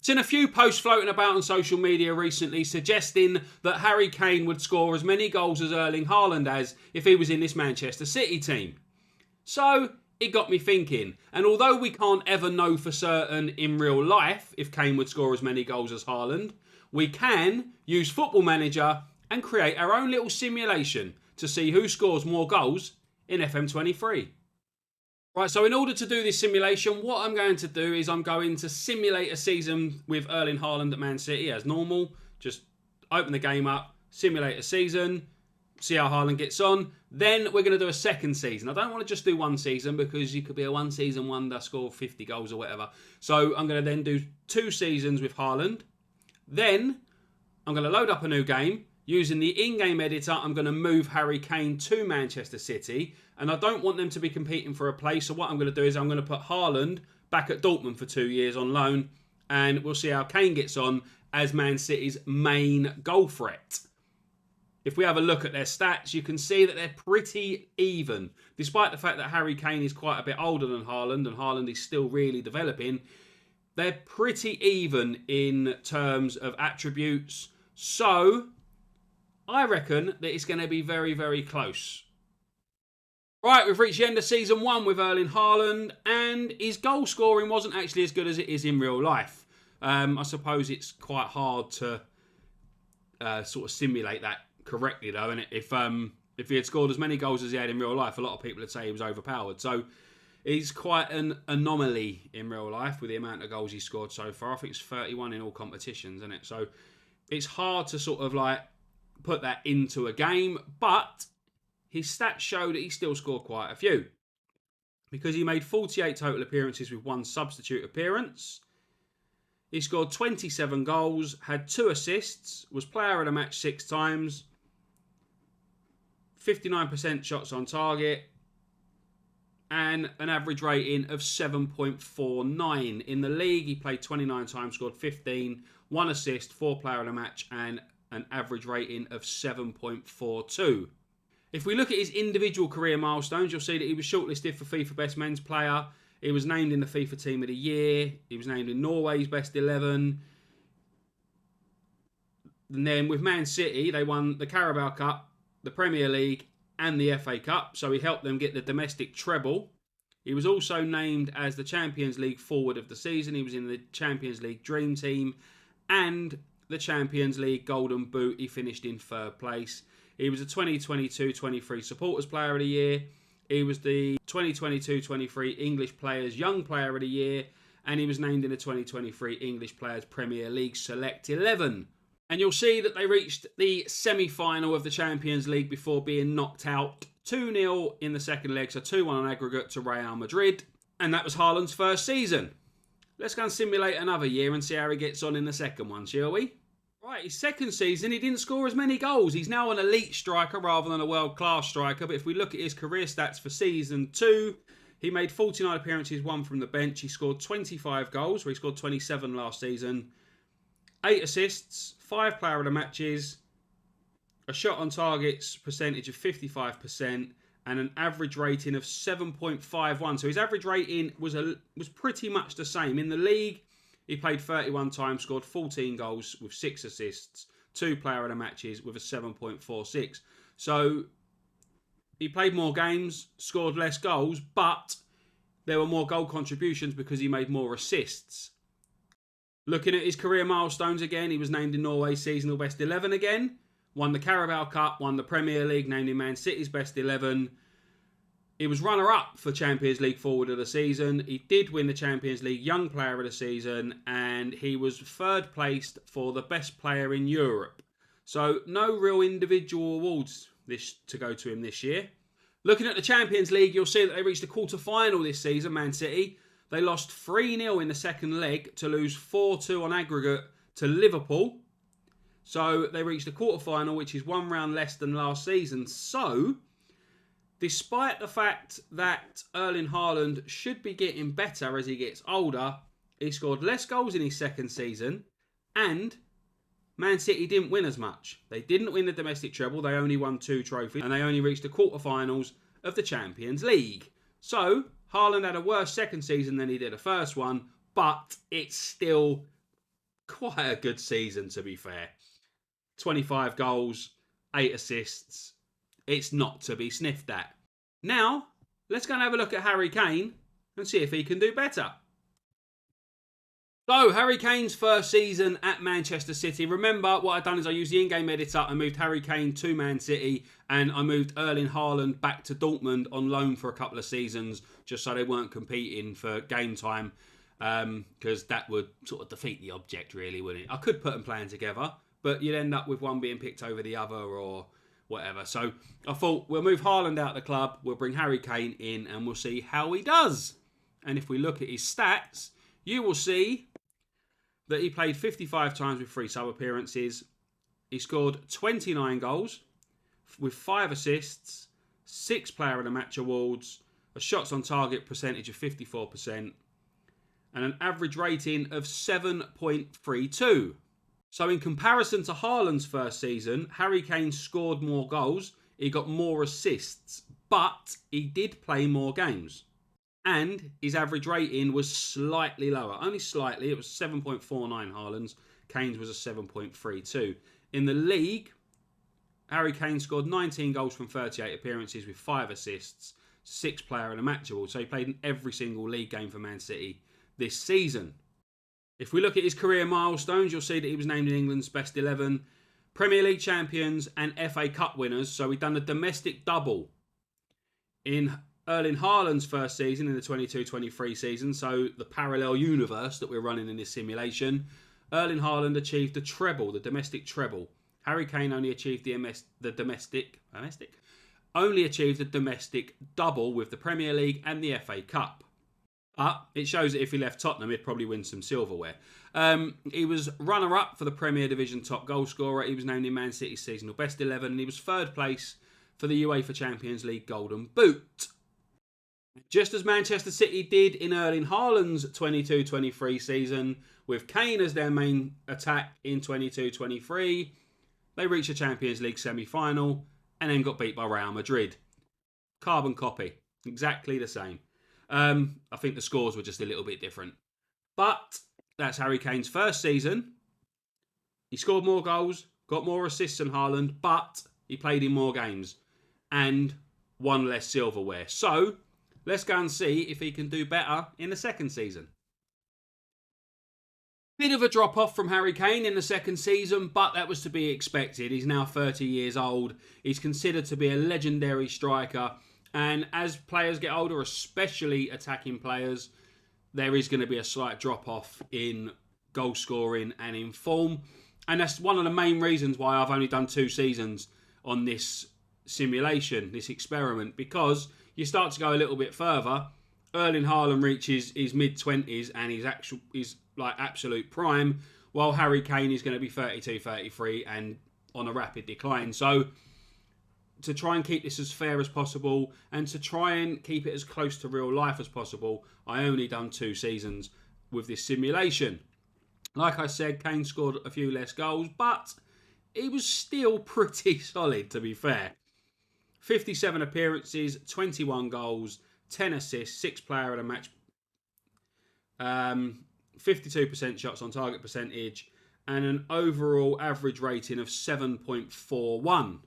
Seen a few posts floating about on social media recently suggesting that Harry Kane would score as many goals as Erling Haaland has if he was in this Manchester City team. So it got me thinking, and although we can't ever know for certain in real life if Kane would score as many goals as Haaland, we can use Football Manager and create our own little simulation to see who scores more goals in FM23. Right, so in order to do this simulation, what I'm going to do is I'm going to simulate a season with Erling Haaland at Man City as normal. Just open the game up, simulate a season, see how Haaland gets on. Then we're going to do a second season. I don't want to just do one season because you could be a one-season wonder, score 50 goals or whatever. So I'm going to then do 2 seasons with Haaland. Then I'm going to load up a new game. Using the in-game editor, I'm going to move Harry Kane to Manchester City. And I don't want them to be competing for a place. So what I'm going to do is I'm going to put Haaland back at Dortmund for 2 years on loan. And we'll see how Kane gets on as Man City's main goal threat. If we have a look at their stats, you can see that they're pretty even. Despite the fact that Harry Kane is quite a bit older than Haaland and Haaland is still really developing, they're pretty even in terms of attributes. So I reckon that it's going to be very, very close. Right, we've reached the end of Season 1 with Erling Haaland, and his goal scoring wasn't actually as good as it is in real life. I suppose it's quite hard to sort of simulate that correctly, though, and if he had scored as many goals as he had in real life, a lot of people would say he was overpowered. So he's quite an anomaly in real life with the amount of goals he's scored so far. I think it's 31 in all competitions, isn't it? So it's hard to sort of like put that into a game, but his stats show that he still scored quite a few because he made 48 total appearances with 1 substitute appearance. He scored 27 goals, had 2 assists, was player of the match 6 times, 59% shots on target, and an average rating of 7.49. In the league, he played 29 times, scored 15, 1 assist, 4 player of the match, and an average rating of 7.42. If we look at his individual career milestones, you'll see that he was shortlisted for FIFA Best Men's Player. He was named in the FIFA Team of the Year. He was named in Norway's Best 11. And then with Man City, they won the Carabao Cup, the Premier League, and the FA Cup. So he helped them get the domestic treble. He was also named as the Champions League Forward of the Season. He was in the Champions League Dream Team and the Champions League Golden Boot. He finished in 3rd place. He was a 2022-23 Supporters Player of the Year. He was the 2022-23 English Players Young Player of the Year. And he was named in the 2023 English Players Premier League Select 11. And you'll see that they reached the semi-final of the Champions League before being knocked out 2-0 in the second leg. So 2-1 on aggregate to Real Madrid. And that was Haaland's first season. Let's go and simulate another year and see how he gets on in the second one, shall we? Right, his second season, he didn't score as many goals. He's now an elite striker rather than a world-class striker. But if we look at his career stats for Season 2, he made 49 appearances, 1 from the bench. He scored 25 goals, where he scored 27 last season. 8 assists, 5 player of the matches, a shot on targets percentage of 55%, and an average rating of 7.51. So his average rating was pretty much the same. In the league, he played 31 times, scored 14 goals with 6 assists, 2 player of the matches with a 7.46. So he played more games, scored less goals, but there were more goal contributions because he made more assists. Looking at his career milestones again, he was named in Norway's Seasonal Best 11 again, won the Carabao Cup, won the Premier League, named in Man City's Best 11. He was runner-up for Champions League Forward of the Season. He did win the Champions League Young Player of the Season, and he was 3rd placed for the Best Player in Europe. So no real individual awards to go to him this year. Looking at the Champions League, you'll see that they reached the quarter-final this season, Man City. They lost 3-0 in the second leg to lose 4-2 on aggregate to Liverpool. So they reached the quarter-final, which is 1 round less than last season. So despite the fact that Erling Haaland should be getting better as he gets older, he scored less goals in his second season, and Man City didn't win as much. They didn't win the domestic treble, they only won 2 trophies, and they only reached the quarterfinals of the Champions League. So Haaland had a worse second season than he did a first one, but it's still Quite a good season, to be fair. 25 goals, 8 assists. It's not to be sniffed at. Now, let's go and have a look at Harry Kane and see if he can do better. So, Harry Kane's first season at Manchester City. Remember, what I've done is I used the in-game editor. I moved Harry Kane to Man City and I moved Erling Haaland back to Dortmund on loan for a couple of seasons just so they weren't competing for game time because that would sort of defeat the object, really, wouldn't it? I could put them playing together, but you'd end up with one being picked over the other or whatever. So, I thought we'll move Haaland out of the club, we'll bring Harry Kane in and we'll see how he does. And if we look at his stats, you will see that he played 55 times with 3 sub-appearances. He scored 29 goals with 5 assists, 6 player of the match awards, a shots on target percentage of 54%, and an average rating of 7.32. So in comparison to Haaland's first season, Harry Kane scored more goals, he got more assists, but he did play more games. And his average rating was slightly lower. Only slightly. It was 7.49 Haaland's. Kane's was a 7.32. In the league, Harry Kane scored 19 goals from 38 appearances with 5 assists, 6 player and a match award. So he played in every single league game for Man City this season. If we look at his career milestones, you'll see that he was named in England's best 11, Premier League champions and FA Cup winners. So he'd done the domestic double in Erling Haaland's first season in the 22-23 season, so the parallel universe that we're running in this simulation. Erling Haaland achieved the treble, the domestic treble. Harry Kane only achieved the domestic double with the Premier League and the FA Cup. But it shows that if he left Tottenham, he'd probably win some silverware. He was runner-up for the Premier Division top goal scorer. He was named in Man City's seasonal best 11, and he was third place for the UEFA Champions League Golden Boot. Just as Manchester City did in Erling Haaland's 22-23 season, with Kane as their main attack in 22-23, they reached a Champions League semi-final and then got beat by Real Madrid. Carbon copy. Exactly the same. I think the scores were just a little bit different. But that's Harry Kane's first season. He scored more goals, got more assists than Haaland, but he played in more games and won less silverware. So let's go and see if he can do better in the second season. Bit of a drop-off from Harry Kane in the second season, but that was to be expected. He's now 30 years old. He's considered to be a legendary striker. And as players get older, especially attacking players, there is going to be a slight drop-off in goal scoring and in form. And that's one of the main reasons why I've only done 2 seasons on this simulation, this experiment, because you start to go a little bit further. Erling Haaland reaches his mid-20s and he's like absolute prime, while Harry Kane is going to be 32, 33 and on a rapid decline. So to try and keep this as fair as possible and to try and keep it as close to real life as possible, I only done 2 seasons with this simulation. Like I said, Kane scored a few less goals, but he was still pretty solid, to be fair. 57 appearances, 21 goals, 10 assists, 6 player of the match, 52% shots on target percentage, and an overall average rating of 7.41.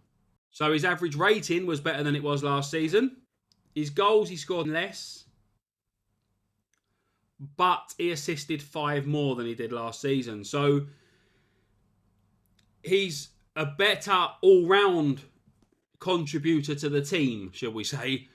So his average rating was better than it was last season. His goals, he scored less, but he assisted 5 more than he did last season. So he's a better all-round contributor to the team, shall we say,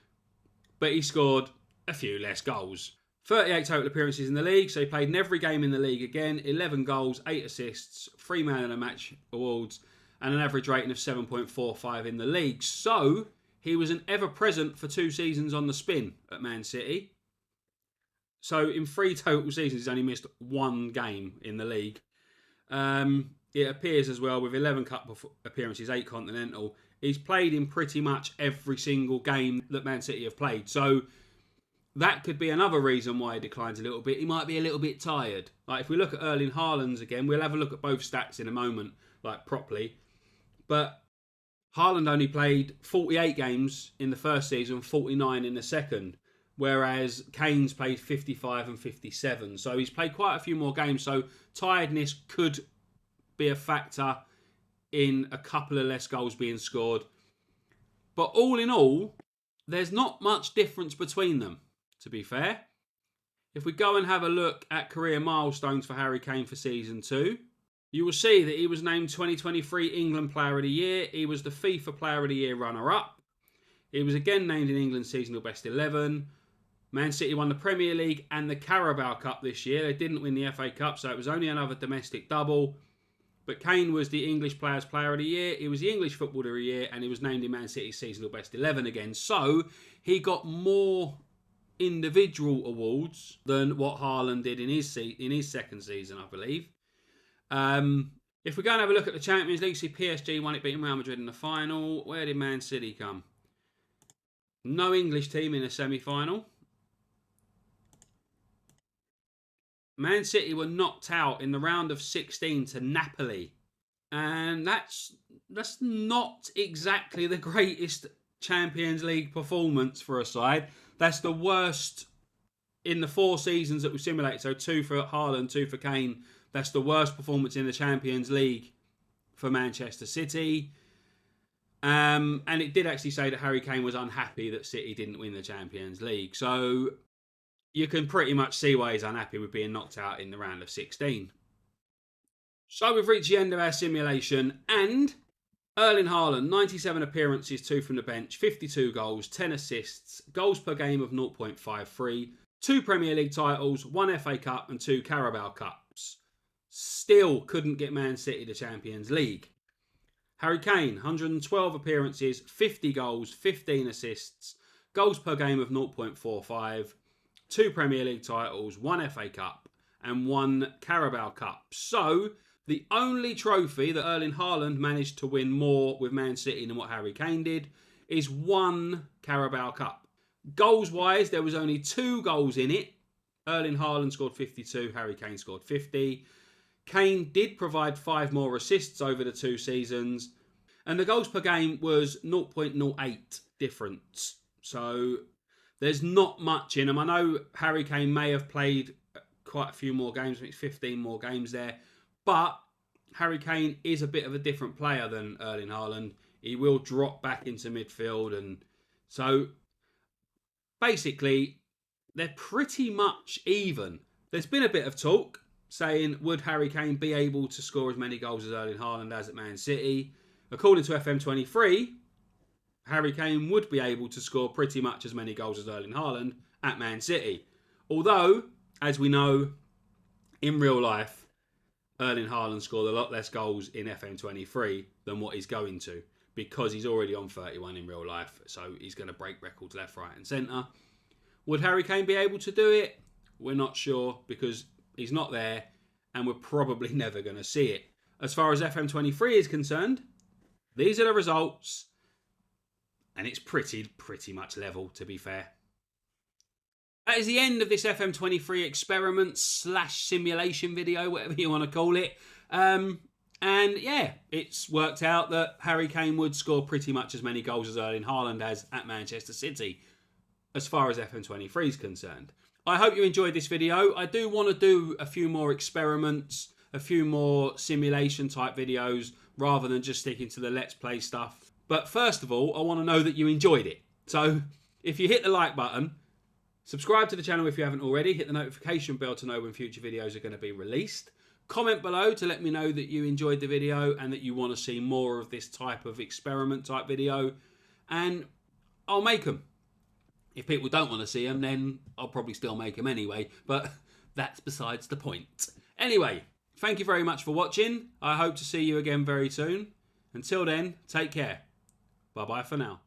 but he scored a few less goals. 38 total appearances in the league, so he played in every game in the league again. 11 goals, 8 assists, 3 man of the match awards, and an average rating of 7.45 in the league. So he was an ever-present for 2 seasons on the spin at Man City. So in 3 total seasons, he's only missed 1 game in the league. It appears as well with 11 cup appearances, 8 continental. He's played in pretty much every single game that Man City have played. So that could be another reason why he declines a little bit. He might be a little bit tired. Like if we look at Erling Haaland's again, we'll have a look at both stats in a moment, like properly. But Haaland only played 48 games in the first season, 49 in the second. whereas Kane's played 55 and 57. So he's played quite a few more games. So tiredness could be a factor in a couple of less goals being scored. But all in all, there's not much difference between them, to be fair. If we go and have a look at career milestones for Harry Kane for season 2, you will see that he was named 2023 England Player of the Year. He was the FIFA Player of the Year runner-up. He was again named in England's seasonal best 11. Man City won the Premier League and the Carabao Cup this year. They didn't win the FA Cup, so it was only another domestic double. But Kane was the English Players Player of the Year. He was the English Footballer of the Year, and he was named in Man City's seasonal best 11 again. So he got more individual awards than what Haaland did in his second season, I believe. If we go and have a look at the Champions League, see PSG won it, beating Real Madrid in the final. Where did Man City come? No English team in the semi-final. Man City were knocked out in the round of 16 to Napoli. And that's not exactly the greatest Champions League performance for a side. That's the worst in the 4 seasons that we simulated. So 2 for Haaland, 2 for Kane. That's the worst performance in the Champions League for Manchester City. And it did actually say that Harry Kane was unhappy that City didn't win the Champions League. So you can pretty much see why he's unhappy with being knocked out in the round of 16. So we've reached the end of our simulation, and Erling Haaland, 97 appearances, 2 from the bench, 52 goals, 10 assists, goals per game of 0.53, 2 Premier League titles, 1 FA Cup and 2 Carabao Cups. Still couldn't get Man City the Champions League. Harry Kane, 112 appearances, 50 goals, 15 assists, goals per game of 0.45, 2 Premier League titles, 1 FA Cup and 1 Carabao Cup. So the only trophy that Erling Haaland managed to win more with Man City than what Harry Kane did is 1 Carabao Cup. Goals-wise, there was only 2 goals in it. Erling Haaland scored 52, Harry Kane scored 50. Kane did provide 5 more assists over the 2 seasons. And the goals per game was 0.08 difference. So there's not much in them. I know Harry Kane may have played quite a few more games. I think it's 15 more games there. But Harry Kane is a bit of a different player than Erling Haaland. He will drop back into midfield. And so basically, they're pretty much even. There's been a bit of talk saying, would Harry Kane be able to score as many goals as Erling Haaland has at Man City? According to FM23, Harry Kane would be able to score pretty much as many goals as Erling Haaland at Man City. Although, as we know, in real life, Erling Haaland scored a lot less goals in FM23 than what he's going to, because he's already on 31 in real life, so he's going to break records left, right and centre. Would Harry Kane be able to do it? We're not sure, because he's not there, and we're probably never going to see it. As far as FM23 is concerned, these are the results, and it's pretty much level, to be fair. That is the end of this FM23 experiment / simulation video, whatever you want to call it. And yeah, it's worked out that Harry Kane would score pretty much as many goals as Erling Haaland has at Manchester City, as far as FM23 is concerned. I hope you enjoyed this video. I do want to do a few more experiments, a few more simulation type videos, rather than just sticking to the Let's Play stuff. But first of all, I want to know that you enjoyed it. So if you hit the like button, subscribe to the channel if you haven't already, hit the notification bell to know when future videos are going to be released. Comment below to let me know that you enjoyed the video and that you want to see more of this type of experiment type video. And I'll make them. If people don't want to see them, then I'll probably still make them anyway. But that's besides the point. Anyway, thank you very much for watching. I hope to see you again very soon. Until then, take care. Bye-bye for now.